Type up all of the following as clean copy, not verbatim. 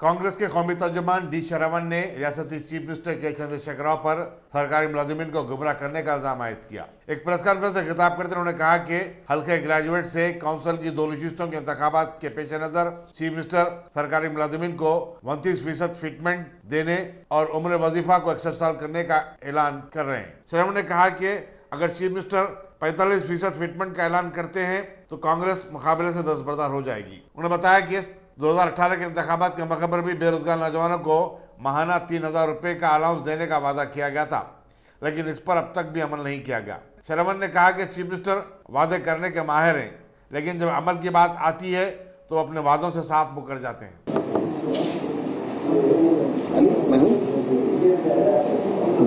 कांग्रेस के कौमी तर्जुमान डी शरवण ने रियासती चीफ मिनिस्टर के चंद्रशेखर राव पर सरकारी मुलाजिमीन को गुमराह करने का इल्जाम आयद किया। एक प्रेस कॉन्फ्रेंस से खिताब करते उन्होंने कहा कि हल्के ग्रेजुएट से काउंसिल की 2 नशिस्तों के इंतखाबात के पेश नजर चीफ मिनिस्टर सरकारी मुलाजिमीन को 29% फिटमेंट देने और उम्र वजीफा को 61 साल करने का ऐलान कर रहे हैं। शरवण ने कहा कि अगर चीफ मिनिस्टर 45% फिटमेंट का ऐलान करते हैं तो कांग्रेस मुकाबले से दस्तबरदार हो जाएगी। उन्होंने बताया कि 2018 के इंतखाबात के मौके पर भी बेरोजगार नौजवानों को माहाना 3,000 रुपये का अलाउंस देने का वादा किया गया था, लेकिन इस पर अब तक भी अमल नहीं किया गया। शरवण ने कहा कि चीफ मिनिस्टर वादे करने के माहिर हैं, लेकिन जब अमल की बात आती है तो अपने वादों से साफ मुकर जाते हैं।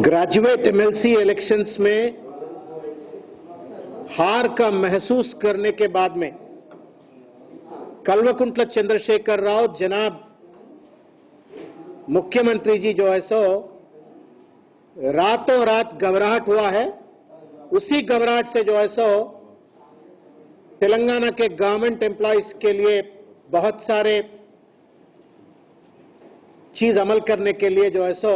ग्रेजुएट एमएलसी इलेक्शंस में हार का महसूस करने के बाद में कल्वकुंट्ला चंद्रशेखर राव जनाब मुख्यमंत्री जी जो है सो रातों रात घबराहट हुआ है। उसी घबराहट से जो है सो तेलंगाना के गवर्नमेंट एम्प्लॉइज के लिए बहुत सारे चीज अमल करने के लिए जो है सो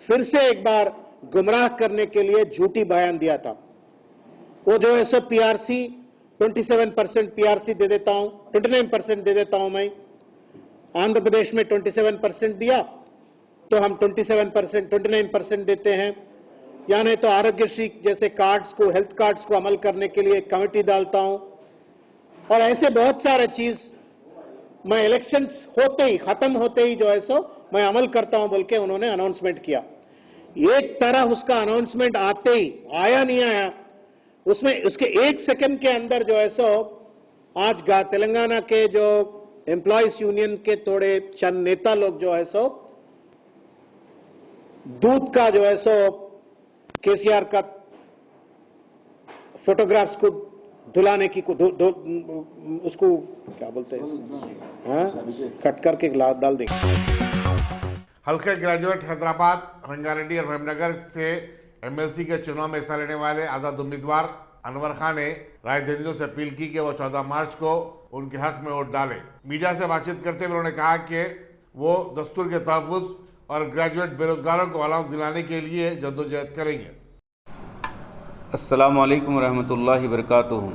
फिर से एक बार गुमराह करने के लिए झूठी बयान दिया था। वो जो है सो पीआरसी 27% पीआरसी दे देता हूं, 29% दे देता हूं मैं। आंध्र प्रदेश में 27% दिया तो हम 27%, 29% देते हैं। या नहीं तो आरोग्यश्री जैसे कार्ड्स को, हेल्थ कार्ड्स को अमल करने के लिए कमेटी डालता हूं। और ऐसे बहुत सारे चीज मैं इलेक्शंस होते ही, खत्म होते ही जो है सो मैं अमल करता हूं बोल के उन्होंने अनाउंसमेंट किया। एक तरह उसका अनाउंसमेंट आते ही आया नहीं आया, उसमें उसके 1 सेकंड के अंदर जो है सो आज तेलंगाना के जो एम्प्लॉयज यूनियन के थोड़े चंद नेता लोग जो है सो दूध का जो है सो केसीआर का फोटोग्राफ्स को धुलाने की उसको क्या बोलते हैं, कट करके डाल देंगे। हल्के ग्रेजुएट हैदराबाद, रंगारेड्डी और मेमनगर से एमएलसी के चुनाव में हिस्सा लेने वाले आजाद उम्मीदवार अनवर खान ने राजनीतियों से अपील की कि वो 14 मार्च को उनके हक में वोट डालें। मीडिया से बातचीत करते हुए उन्होंने कहा कि वो दस्तूर के तहफ़्फ़ुज़ और ग्रेजुएट बेरोजगारों को अलाउंस दिलाने के लिए जद्दोजहद करेंगे। अस्सलामु अलैकुम रहमतुल्लाहि वबरकातुहू।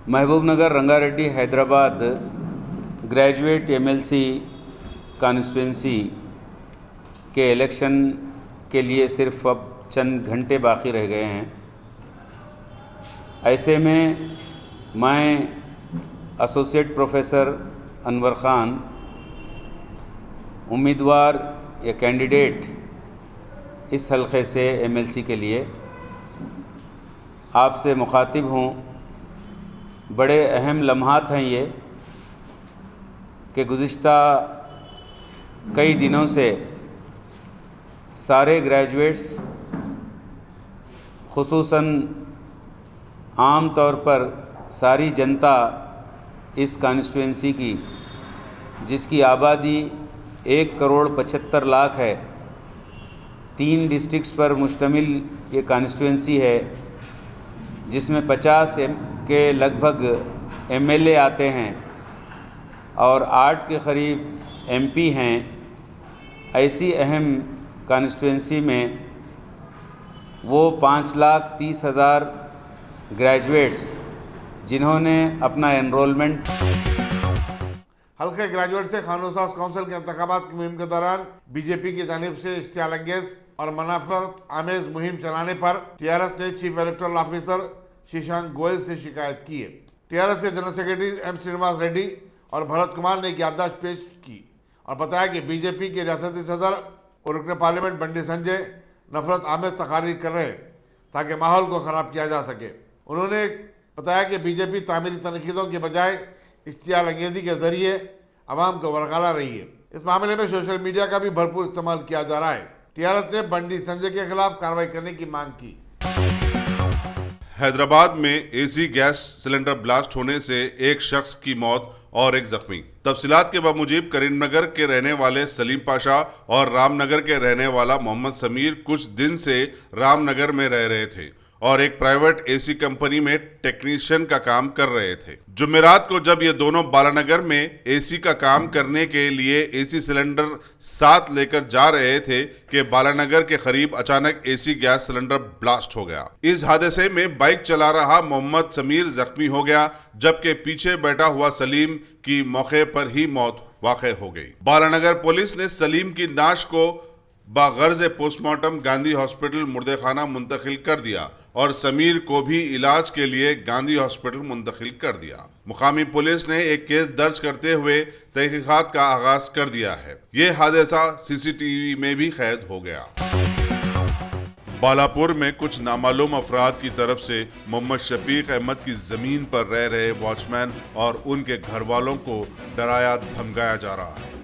Mahabubnagar, Rangareddy, Hyderabad graduate MLC constituency के इलेक्शन के लिए सिर्फ अब चंद घंटे बाकी रह गए हैं। ऐसे में मैं एसोसिएट प्रोफेसर अनवर ख़ान, उम्मीदवार या कैंडिडेट इस हलक़े से एमएलसी के लिए आपसे मुखातिब हूँ। बड़े अहम लम्हात हैं ये कि गुज़िश्ता कई दिनों से सारे ग्रेजुएट्स, खुसूसन आम तौर पर सारी जनता इस कॉन्स्टिट्यूंसी की, जिसकी आबादी 1,75,00,000 है, 3 डिस्ट्रिक्ट्स पर मुश्तमिल ये कॉन्स्टिट्यूंसी है, जिसमें 50 के लगभग एमएलए आते हैं और 8 के करीब एमपी हैं। ऐसी अहम कॉन्स्टिट्यूंसी में वो 5,30,000 ग्रेजुएट्स जिन्होंने अपना एनरोलमेंट हल्के ग्रेजुएट से कानून-साज काउंसिल के इंतखाबात की मुहिम के दौरान बीजेपी की जानिब से इश्तियाल अंगेज और मनाफरत आमेज मुहिम चलाने पर टीआरएस ने chief electoral officer Shashank Goyal से शिकायत की है। टीआरएस के general secretary M Srinivas Reddy और भरत कुमार ने एक याददाश्त पेश की और बताया कि बीजेपी के रियासती सदर और रुकन पार्लियामेंट बंडी संजय नफरत आमेज तकारीर कर रहे हैं ताकि माहौल को ख़राब किया जा सके। उन्होंने बताया कि बीजेपी तामीरी तनकीदों के बजाय इश्तियाल अंगेजी के जरिए आवाम को वरगला रही है। इस मामले में सोशल मीडिया का भी भरपूर इस्तेमाल किया जा रहा है। टीआरएस ने बंडी संजय के खिलाफ कार्रवाई करने की मांग की। हैदराबाद में एसी गैस सिलेंडर ब्लास्ट होने से एक शख्स की मौत और एक जख्मी। तफसीलात के बामुजीब करीमनगर के रहने वाले सलीम पाशा और रामनगर के रहने वाला मोहम्मद समीर कुछ दिन से रामनगर में रह रहे थे और एक प्राइवेट एसी कंपनी में टेक्नीशियन का काम कर रहे थे। जुमेरात को जब ये दोनों बालानगर में एसी का काम करने के लिए एसी सिलेंडर साथ लेकर जा रहे थे कि बालानगर के करीब अचानक एसी गैस सिलेंडर ब्लास्ट हो गया। इस हादसे में बाइक चला रहा मोहम्मद समीर जख्मी हो गया, जबकि पीछे बैठा हुआ सलीम की मौके पर ही मौत वाक़ हो गई। बालानगर पुलिस ने सलीम की नाश को बागर्ज पोस्टमार्टम गांधी हॉस्पिटल मुर्देखाना मुंतकिल कर दिया और समीर को भी इलाज के लिए गांधी हॉस्पिटल मुंतकिल कर दिया। मुकामी पुलिस ने एक केस दर्ज करते हुए तहकीकात का आगाज कर दिया है। ये हादसा सीसीटीवी में भी कैद हो गया। बालापुर में कुछ नामालूम अफराद की तरफ से मोहम्मद शफीक अहमद की जमीन पर रह रहे वॉचमैन और उनके घर वालों को डराया धमकाया जा रहा है।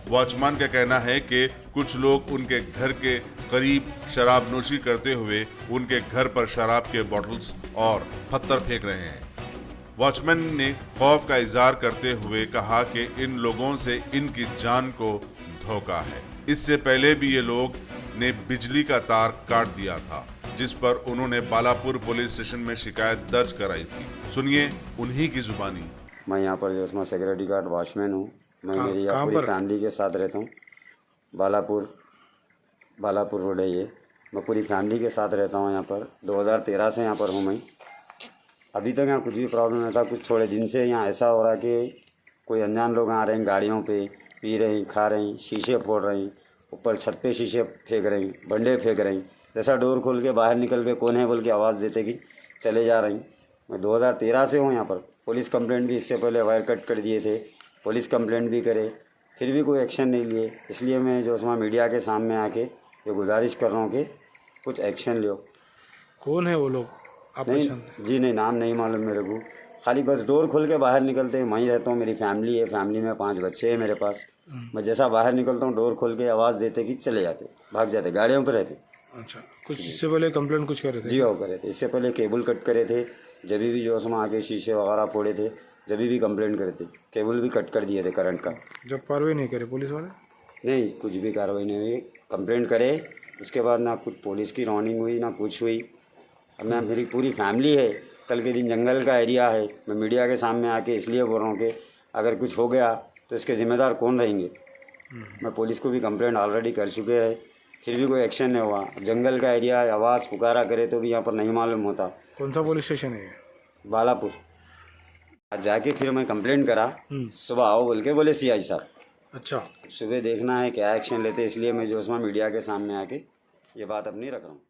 वॉचमैन का कहना है कि कुछ लोग उनके घर के करीब शराब नोशी करते हुए उनके घर पर शराब के बॉटल्स और पत्थर फेंक रहे हैं। वॉचमैन ने खौफ का इजहार करते हुए कहा कि इन लोगों से इनकी जान को धोखा है। इससे पहले भी ये लोग ने बिजली का तार काट दिया था, जिस पर उन्होंने बालापुर पुलिस स्टेशन में शिकायत दर्ज कराई थी। सुनिए उन्हीं की जुबानी। मैं यहाँ पर जो उसमें सिक्योरिटी गार्ड वॉचमैन हूँ। मैं मेरी यहाँ पूरी फैमिली के साथ रहता हूँ। बालापुर रोड है ये। मैं पूरी फैमिली के साथ रहता हूँ यहाँ पर। 2013 से यहाँ पर हूँ मैं। अभी तक यहाँ कुछ भी प्रॉब्लम नहीं था। कुछ थोड़े दिन से यहाँ ऐसा हो रहा है कि कोई अनजान लोग आ रहे हैं, गाड़ियों पे पी रहे हैं, खा रहे हैं, शीशे फोड़ रहे हैं, ऊपर छत पे शीशे फेंक रहे हैं, बंडे फेंक रहे हैं। जैसा डोर खोल के बाहर निकल के कौन है बोल के आवाज़ देते कि चले जा रहे हैं। मैं 2013 से हूँ यहाँ पर। पुलिस कंप्लेंट भी इससे पहले वायर कट कर दिए थे, पुलिस कंप्लेंट भी करे, फिर भी कोई एक्शन नहीं लिए। इसलिए मैं जो उसमें मीडिया के सामने आके ये गुजारिश कर रहा हूँ कि कुछ एक्शन लो। कौन है वो लोग? आप नहीं जी, नहीं नाम नहीं मालूम मेरे को। खाली बस डोर खोल के बाहर निकलते हैं। वहीं रहता हूँ, मेरी फैमिली है, फैमिली में 5 बच्चे हैं मेरे पास। मैं जैसा बाहर निकलता हूँ डोर खोल के आवाज़ देते कि चले जाते, भाग जाते, गाड़ियों पर रहते। अच्छा, कुछ इससे पहले कंप्लेंट कुछ करे थे? जी हाँ करे थे। इससे पहले केबल कट करे थे, जब भी जो उसमें आके शीशे वगैरह फोड़े थे, जब भी कंप्लेंट करे थे। केबल भी कट कर दिए थे करंट का। जब कार्रवाई नहीं करे पुलिस वाले? नहीं, कुछ भी कार्रवाई नहीं हुई। कंप्लेंट करे उसके बाद ना कुछ पुलिस की रॉनिंग हुई ना कुछ हुई। अब मैं मेरी पूरी फैमिली है, कल के दिन जंगल का एरिया है। मैं मीडिया के सामने आके इसलिए बोल रहा हूँ कि अगर कुछ हो गया तो इसके ज़िम्मेदार कौन रहेंगे। मैं पुलिस को भी कंप्लेंट ऑलरेडी कर चुके हैं, फिर भी कोई एक्शन नहीं हुआ। जंगल का एरिया है, आवाज़ पुकारा करे तो भी यहाँ पर नहीं मालूम होता। कौन सा पुलिस स्टेशन है? बालापुर। आज जाके फिर मैं कंप्लेंट करा, सुबह आओ बोल के बोले सीआई साहब। अच्छा, सुबह देखना है क्या एक्शन लेते, इसलिए मैं जो उसमें मीडिया के सामने आके ये बात अपनी रख रहा हूँ।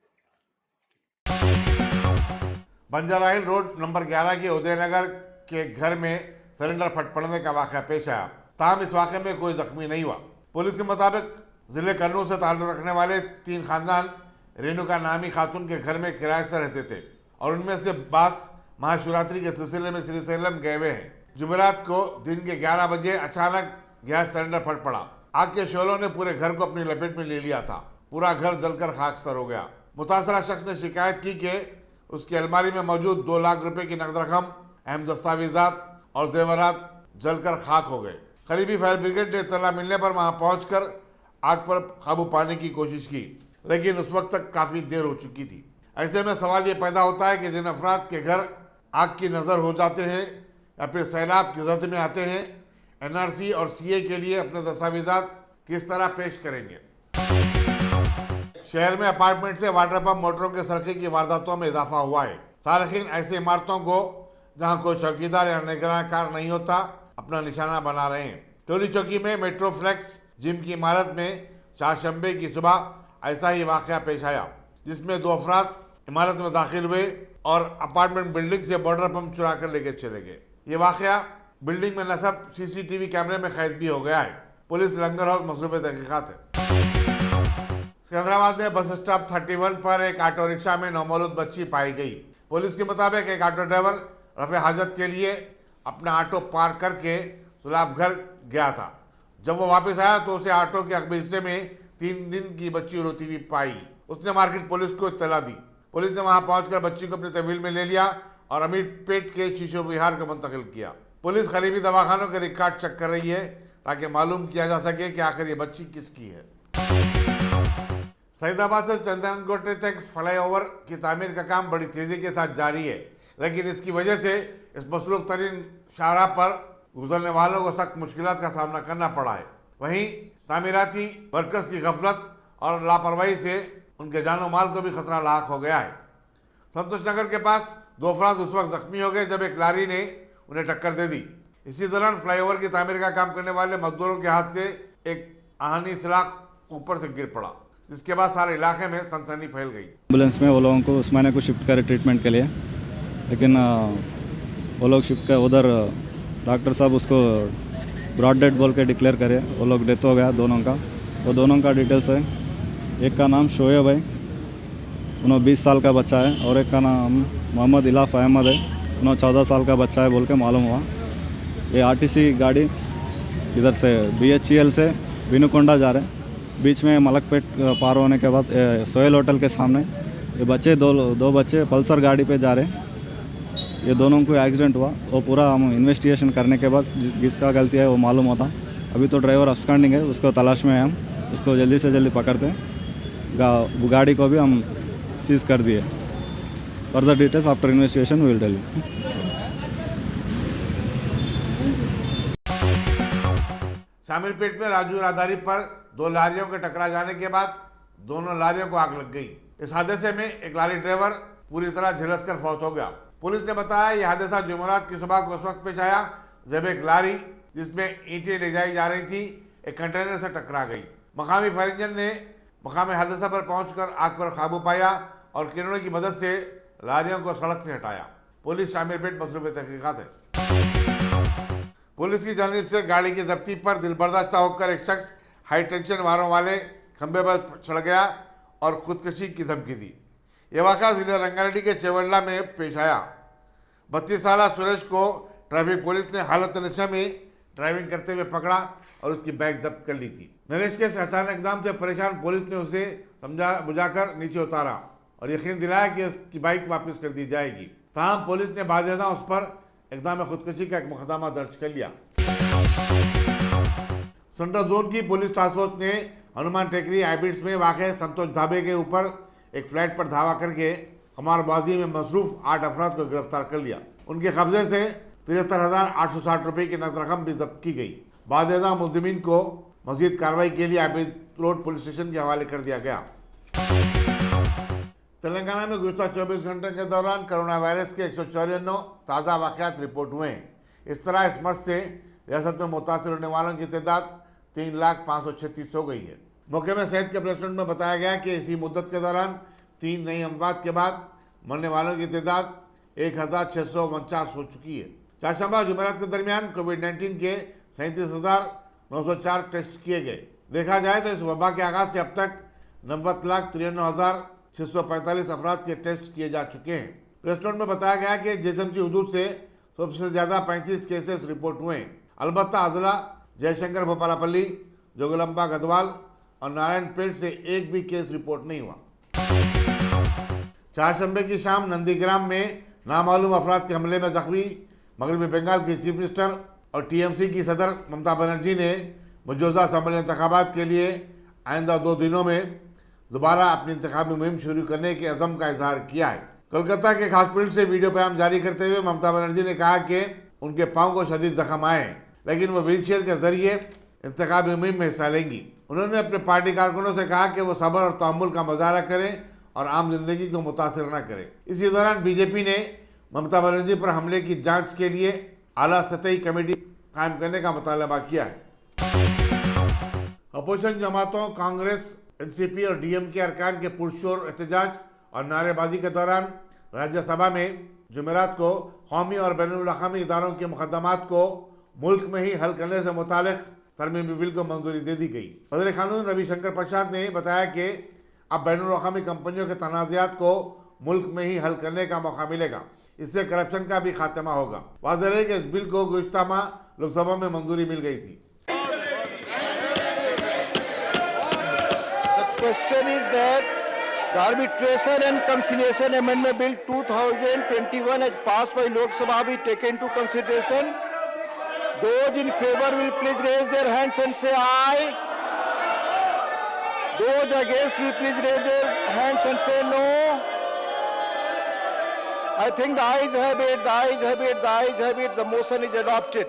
बंजारा हिल रोड नंबर 11 के उदयनगर के घर में सिलेंडर फट पड़ने का वाक़या पेश आया। ताहम इस वाक़े में कोई जख्मी नहीं हुआ। पुलिस के मुताबिक जिले कर्नूल से ताल्लुक़ रखने वाले 3 खानदान रेणुका नामी खातून के घर में किराए से रहते थे और उनमें से बास महाशिवरात्रि के सिलसिले में श्रीशैलम गए हुए हैं। जुमेरात को दिन के 11 बजे अचानक गैस सिलेंडर फट पड़ा। आग के शोलों ने पूरे घर को अपनी लपेट में ले लिया था। पूरा घर जलकर खाकस्तर हो गया। मुतासरा शख्स ने शिकायत की कि उसकी अलमारी में मौजूद 2 लाख रुपए की नकद रकम, अहम दस्तावेजात और जेवरात जलकर खाक हो गए। करीबी फायर ब्रिगेड ने इत्तला मिलने पर वहां पहुंचकर आग पर काबू पाने की कोशिश की, लेकिन उस वक्त तक काफी देर हो चुकी थी। ऐसे में सवाल ये पैदा होता है कि जिन अफराद के घर आग की नज़र हो जाते हैं या फिर सैलाब की जद में आते हैं, एनआरसी और सीए के लिए अपने दस्तावेजात किस तरह पेश करेंगे। शहर में अपार्टमेंट से वाटर पंप मोटरों के सरके की वारदातों में इजाफा हुआ है। सार्फिन ऐसी इमारतों को जहां कोई चौकीदार या निगरानकार नहीं होता अपना निशाना बना रहे हैं। टोली चौकी में मेट्रोफ्लेक्स जिम की इमारत में चारशंबे की सुबह ऐसा ही वाकया पेश आया, जिसमें 2 अफराद इमारत में दाखिल हुए और अपार्टमेंट बिल्डिंग से वाटर पंप चुरा कर लेकर चले गए। ये वाकया बिल्डिंग में नस्ब सीसीटीवी कैमरे में कैद भी हो गया है। पुलिस लंगर हाउस मसरूफ़ तहकीकात है। सिकंदराबाद में बस स्टॉप 31 पर एक ऑटो रिक्शा में नौमौलूद बच्ची पाई गई। पुलिस के मुताबिक एक ऑटो ड्राइवर रफ़े हाजत के लिए अपना ऑटो पार्क करके सुलाब घर गया था। जब वो वापस आया तो उसे ऑटो के अगले हिस्से में 3 दिन की बच्ची रोती हुई पाई। उसने मार्केट पुलिस को इत्तला दी। पुलिस ने वहां पहुंचकर बच्ची को अपने तहवील में ले लिया और अमीरपेट के शीशो विहार को मुंतकिल किया। पुलिस करीबी दवाखानों के रिकॉर्ड चेक कर रही है ताकि मालूम किया जा सके कि आखिर ये बच्ची किसकी है। सईदाबाद से चंदनगोटे तक फ्लाईओवर की तामीर का काम बड़ी तेजी के साथ जारी है, लेकिन इसकी वजह से इस मसरूफ तरीन शाहराह पर गुजरने वालों को सख्त मुश्किलात का सामना करना पड़ा है। वहीं तामीराती वर्कर्स की गफलत और लापरवाही से उनके जानो माल को भी खतरा लाक हो गया है। संतोष नगर के पास 2 अफराद उस वक्त जख्मी हो गए जब एक लारी ने उन्हें टक्कर दे दी। इसी दौरान फ्लाईओवर की तामीर का काम करने वाले मजदूरों के हाथ से एक आहनी सलाख ऊपर से गिर पड़ा, जिसके बाद सारे इलाके में सनसनी फैल गई। एम्बुलेंस में वो लोगों को उस्मानिया को शिफ्ट करे ट्रीटमेंट के लिए, लेकिन वो लोग शिफ्ट कर उधर डॉक्टर साहब उसको ब्रॉड डेड बोल के डिक्लेयर करे। वो लोग डेथ हो गया दोनों का। वो दोनों का डिटेल्स है, एक का नाम शोएब है, उन्होंने 20 साल का बच्चा है, और एक का नाम मोहम्मद इलाफ अहमद है, उन्होंने 14 साल का बच्चा है बोल के मालूम हुआ। ये आरटीसी गाड़ी इधर से BHEL से विनुकोंडा जा रहे हैं, बीच में मलकपेट पार होने के बाद सोहेल होटल के सामने ये बच्चे दो बच्चे पल्सर गाड़ी पे जा रहे हैं। ये दोनों को एक्सीडेंट हुआ। वो पूरा हम इन्वेस्टिगेशन करने के बाद जिसका गलती है वो मालूम होता। अभी तो ड्राइवर अब्सकॉन्डिंग है, उसको तलाश में है। हम उसको जल्दी से जल्दी पकड़ते हैं। गाड़ी को भी हम सीज कर दिए। Further details after investigation will tell you. Shamilpet में राजू राहदारी पर 2 लारियों के टकरा जाने के बाद दोनों लारियों को आग लग गई। इस हादसे में एक लारी ड्राइवर पूरी तरह झुलसकर फौत हो गया। पुलिस ने बताया यह हादसा जुमेरात की सुबह को उस वक्त पेश आया जब एक लारी जिसमें ईंटें ले जाई जा रही थी एक कंटेनर से टकरा गई। मकामी फायर इंजन ने मकामी हादसा पर पहुंचकर आग पर काबू पाया और किरणों की मदद से लारियों को सड़क से हटाया। पुलिस शामिलपेट मसरूफ तहकीकात है। पुलिस की जानिब से गाड़ी की जब्ती पर दिलबर्दाश्ता होकर एक शख्स हाई टेंशन वारों वाले खंबे पर चढ़ गया और खुदकुशी की धमकी दी। यह वाक़ा जिले रंगारेड्डी के चेवल्ला में पेश आया। 32 साल सुरेश को ट्रैफिक पुलिस ने हालत नशे में ड्राइविंग करते हुए पकड़ा और उसकी बाइक जब्त कर ली थी। नरेश के अचानक एकदम से परेशान पुलिस ने उसे समझा बुझाकर नीचे उतारा और यकीन दिलाया कि उसकी बाइक वापस कर दी जाएगी। ताहम पुलिस ने बाकायदा उस पर इक़दाम खुदकुशी का एक मुकदमा दर्ज कर लिया। सेंट्रल जोन की पुलिस टास्क फोर्स ने हनुमान टेकरी हाइब्रिड्स में वाक़े संतोष ढाबे के ऊपर एक फ्लैट पर धावा करके कमारबाजी में मसरूफ 8 अफराद को गिरफ्तार कर लिया। उनके कब्जे से 73,860 रुपये की नकद रकम भी जब्त की गई। बाकायदा मुलजिमीन को मजीद कार्रवाई के लिए आबिद रोड पुलिस स्टेशन के हवाले कर दिया गया। तेलंगाना में गुज़श्ता 24 घंटे के दौरान कोरोना वायरस के 154 ताज़ा वाक़यात रिपोर्ट हुए हैं। इस तरह इस मर्ज से रियासत में मुतासिर होने वालों की तादाद 3,536,000 हो गई है। मौके में सेहत के प्रेसिडेंट में बताया गया कि इसी मुद्दत के दौरान 3 नई अमवात के बाद मरने वालों की तादाद 1,649 हो चुकी है। चारशंबा जुमेरात के दरमियान कोविड-19 के 37,904 टेस्ट किए गए। देखा जाए तो इस वबा के आगाज से अब तक 90,93,645 अफराद के टेस्ट किए जा चुके हैं। प्रेसिडेंट में बताया गया कि JSMC हदूद से सबसे ज़्यादा 35 केसेस रिपोर्ट हुए हैं। अलबत्ता अजला जयशंकर भोपालापल्ली, जोगलम्बा गदवाल और नारायणपेट से एक भी केस रिपोर्ट नहीं हुआ। चारशंबे की शाम नंदीग्राम में नामालूम अफराद के हमले में जख्मी मगरबी बंगाल की चीफ मिनिस्टर और TMC की सदर ममता बनर्जी ने मौजूदा असम्बली इंतखाबात के लिए आइंदा 2 दिनों में दोबारा अपनी इंतखाबी मुहिम शुरू करने के अज़म का इजहार किया है। कोलकाता के एक हॉस्पिटल से वीडियो पैगाम जारी करते हुए ममता बनर्जी ने कहा कि उनके पाँव को शदीद जख्म आए हैं, लेकिन वो व्हीलचेयर के जरिए इंतखाबी मुहिम में हिस्सा लेंगी। उन्होंने अपने पार्टी कारकुनों से कहा कि वो सब्र और तहम्मुल का मुजाहरा करें और आम जिंदगी को मुतासिर न करें। इसी दौरान बीजेपी ने ममता बनर्जी पर हमले की जांच के लिए आला सतही कमेटी कायम करने का मुतालबा किया है। अपोजिशन जमातों कांग्रेस, NCP और DMK अरकान के पुरशोर एहतजाज और नारेबाजी के दौरान राज्यसभा में जुमेरात को कौमी और बैनुल-अक़वामी इदारों के मुकदमात को मुल्क में ही हल करने से मुतालिक तरमीमी बिल को मंजूरी दे दी गई। वज़ीर क़ानून रविशंकर प्रसाद ने बताया कि अब बैनुल-अक़वामी कंपनियों के तनाज़ात को मुल्क में ही हल करने का मौका मिलेगा। इससे करप्शन का भी खात्मा होगा। वाज़ेह है कि इस बिल को गुज़श्ता माह लोकसभा में मंजूरी मिल गई थी। Question is that the Arbitration and Conciliation Amendment Bill 2021 as passed by Lok Sabha be taken into consideration. Those in favor will please raise their hands and say aye. Those against will please raise their hands and say no. I think the ayes have it, the ayes have it, the ayes have it. The motion is adopted.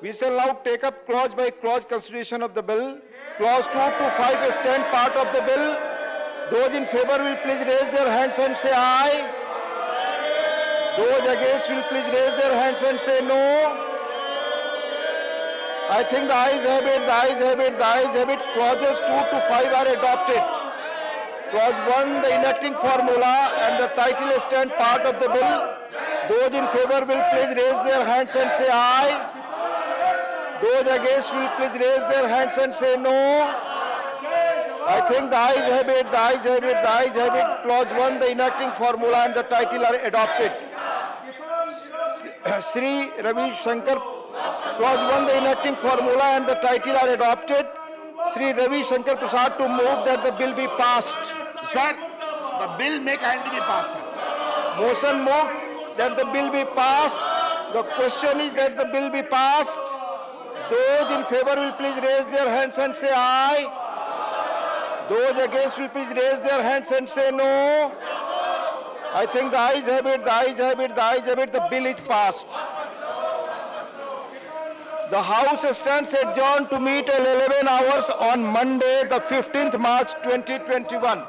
We shall now take up clause by clause consideration of the bill. Clause 2 to 5 stand part of the bill. Those in favor will please raise their hands and say aye. Those against will please raise their hands and say no. I think the ayes have it, the ayes have it, the ayes have it. Clauses 2 to 5 are adopted. Clause 1, the enacting formula and the title stand part of the bill. Those in favor will please raise their hands and say aye. Those against will please raise their hands and say no. I think the ayes have it, the ayes have it, the ayes have it. Clause 1, the enacting formula and the title are adopted. Sri Ravi Shankar, Clause 1, the enacting formula and the title are adopted. Sri Ravi Shankar Prasad to move that the bill be passed. Sir, the bill may kindly be passed. Motion moved that the bill be passed. The question is that the bill be passed. Those in favor will please raise their hands and say aye. Those against will please raise their hands and say no. I think the ayes have it, the ayes have it, the ayes have it. The bill is passed. The House stands adjourned to meet at 11 hours on Monday, the 15th March 2021.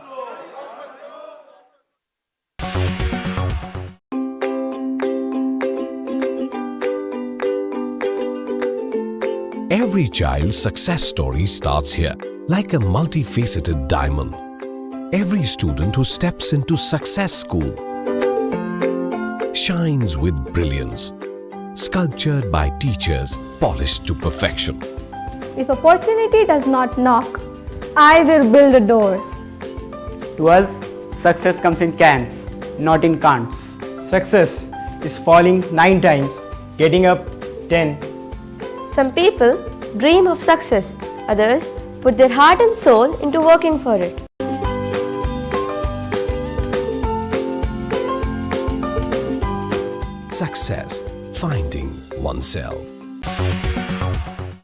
Every child's success story starts here, like a multifaceted diamond. Every student who steps into Success School shines with brilliance, sculptured by teachers polished to perfection. If opportunity does not knock, I will build a door. To us, success comes in cans, not in can'ts. Success is falling 9 times, getting up 10. Some people dream of success, others put their heart and soul into working for it. Success, finding oneself.